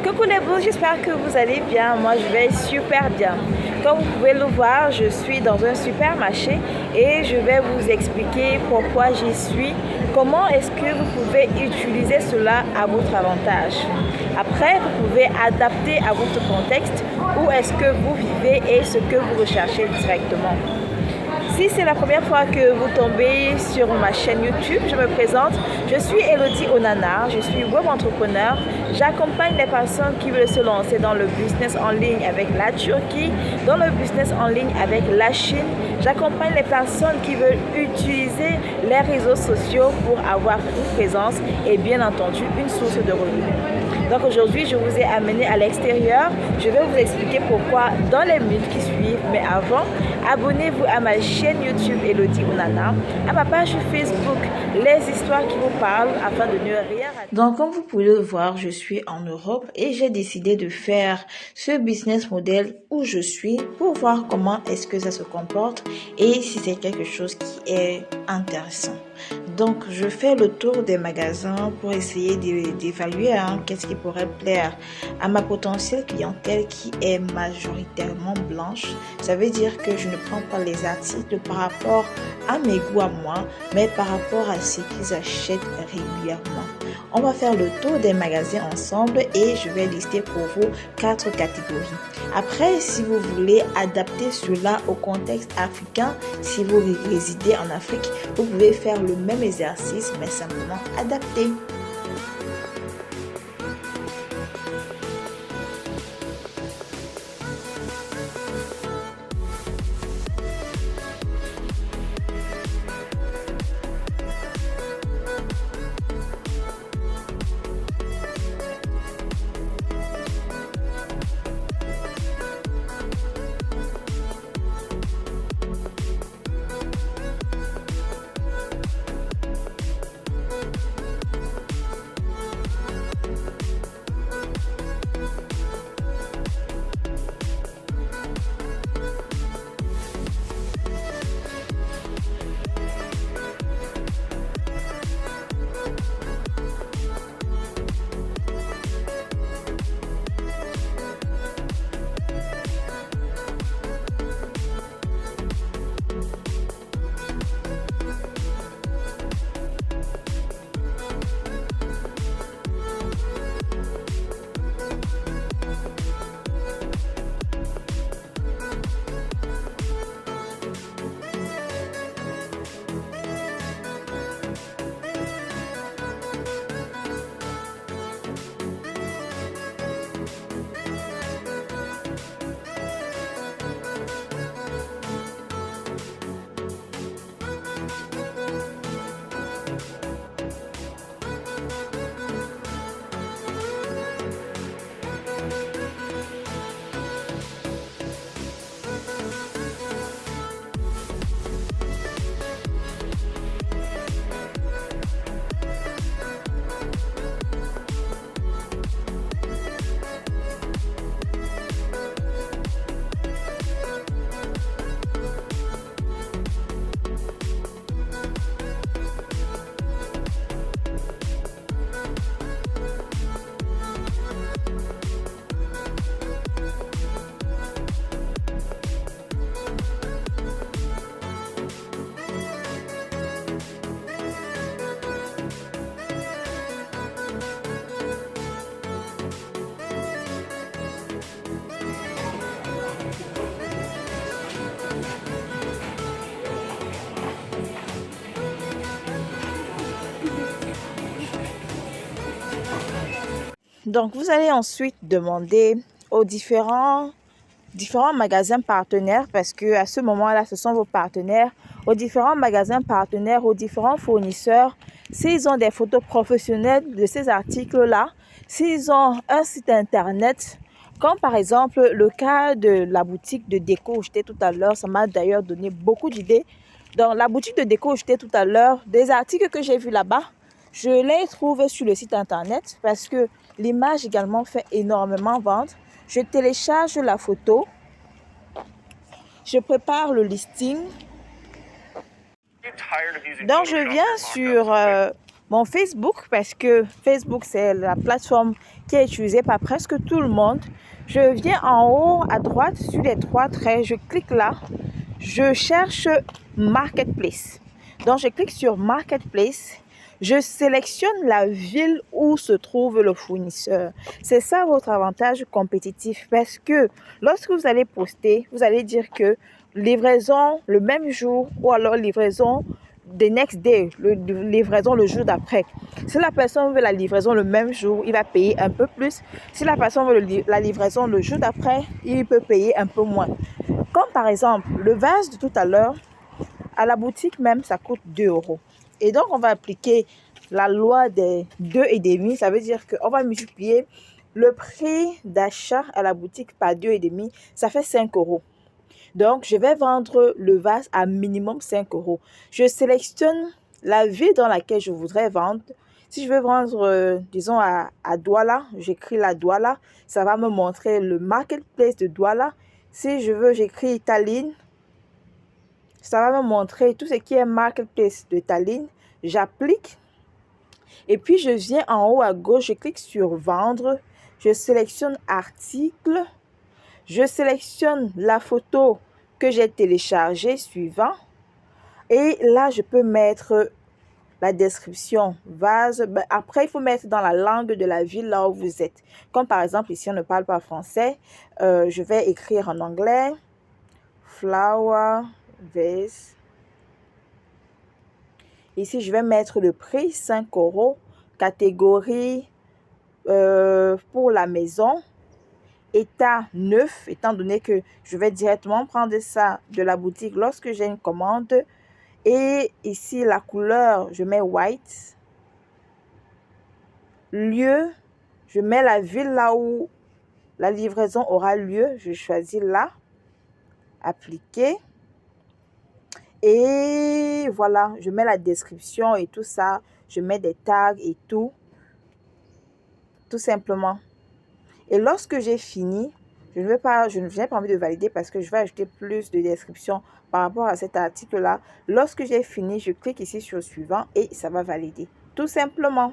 Coucou les boules, j'espère que vous allez bien. Moi je vais super bien. Comme vous pouvez le voir, je suis dans un supermarché et je vais vous expliquer pourquoi j'y suis, comment est-ce que vous pouvez utiliser cela à votre avantage. Après, vous pouvez adapter à votre contexte où est-ce que vous vivez et ce que vous recherchez directement. Si c'est la première fois que vous tombez sur ma chaîne YouTube, je me présente. Je suis Elodie Onana, je suis web entrepreneur. J'accompagne les personnes qui veulent se lancer dans le business en ligne avec la Turquie, dans le business en ligne avec la Chine. J'accompagne les personnes qui veulent utiliser les réseaux sociaux pour avoir une présence et bien entendu une source de revenus. Donc aujourd'hui, je vous ai amené à l'extérieur. Je vais vous expliquer pourquoi dans les minutes qui suivent. Mais avant, abonnez-vous à ma chaîne YouTube Elodie Onana, à ma page Facebook Les Histoires qui vous parlent afin de ne rien rater. Donc comme vous pouvez le voir, je suis en Europe et j'ai décidé de faire ce business model où je suis pour voir comment est-ce que ça se comporte et si c'est quelque chose qui est intéressant. Donc, je fais le tour des magasins pour essayer d'évaluer qu'est-ce qui pourrait plaire à ma potentielle clientèle qui est majoritairement blanche. Ça veut dire que je ne prends pas les articles par rapport à mes goûts à moi, mais par rapport à ce qu'ils achètent régulièrement. On va faire le tour des magasins ensemble et je vais lister pour vous 4 catégories. Après, si vous voulez adapter cela au contexte africain, si vous résidez en Afrique, vous pouvez faire le même exercice mais simplement adapté. Donc, vous allez ensuite demander aux différents magasins partenaires, parce que à ce moment-là, ce sont vos partenaires, aux différents magasins partenaires, aux différents fournisseurs, s'ils ont des photos professionnelles de ces articles-là, s'ils ont un site internet, comme par exemple le cas de la boutique de déco où j'étais tout à l'heure, ça m'a d'ailleurs donné beaucoup d'idées. Dans la boutique de déco où j'étais tout à l'heure, des articles que j'ai vus là-bas, je les trouve sur le site internet parce que l'image également fait énormément vendre. Je télécharge la photo, je prépare le listing. Donc je viens sur mon Facebook, parce que Facebook, c'est la plateforme qui est utilisée par presque tout le monde. Je viens en haut à droite sur les trois traits, je clique là, je cherche Marketplace. Donc, je clique sur Marketplace. Je sélectionne la ville où se trouve le fournisseur. C'est ça votre avantage compétitif parce que lorsque vous allez poster, vous allez dire que livraison le même jour ou alors livraison the next day, livraison le jour d'après. Si la personne veut la livraison le même jour, il va payer un peu plus. Si la personne veut la livraison le jour d'après, il peut payer un peu moins. Comme par exemple, le vase de tout à l'heure, à la boutique même, ça coûte 2 euros. Et donc, on va appliquer la loi des 2,5. Ça veut dire qu'on va multiplier le prix d'achat à la boutique par 2,5. Ça fait 5 euros. Donc, je vais vendre le vase à minimum 5 euros. Je sélectionne la ville dans laquelle je voudrais vendre. Si je veux vendre, disons, à Douala, j'écris la Douala. Ça va me montrer le marketplace de Douala. Si je veux, j'écris Tallinn. Ça va me montrer tout ce qui est marketplace de Tallinn. J'applique. Et puis, je viens en haut à gauche, je clique sur vendre. Je sélectionne article. Je sélectionne la photo que j'ai téléchargée, suivant. Et là, je peux mettre la description vase. Après, il faut mettre dans la langue de la ville là où vous êtes. Comme par exemple, ici, on ne parle pas français. Je vais écrire en anglais. Flower vase. Ici, je vais mettre le prix, 5 euros. Catégorie pour la maison. État neuf, étant donné que je vais directement prendre ça de la boutique lorsque j'ai une commande. Et ici, la couleur, je mets white. Lieu, je mets la ville là où la livraison aura lieu. Je choisis là. Appliquer. Et voilà, je mets la description et tout ça. Je mets des tags et tout. Tout simplement. Et lorsque j'ai fini, je n'ai pas envie de valider parce que je vais ajouter plus de description par rapport à cet article-là. Lorsque j'ai fini, je clique ici sur suivant et ça va valider. Tout simplement.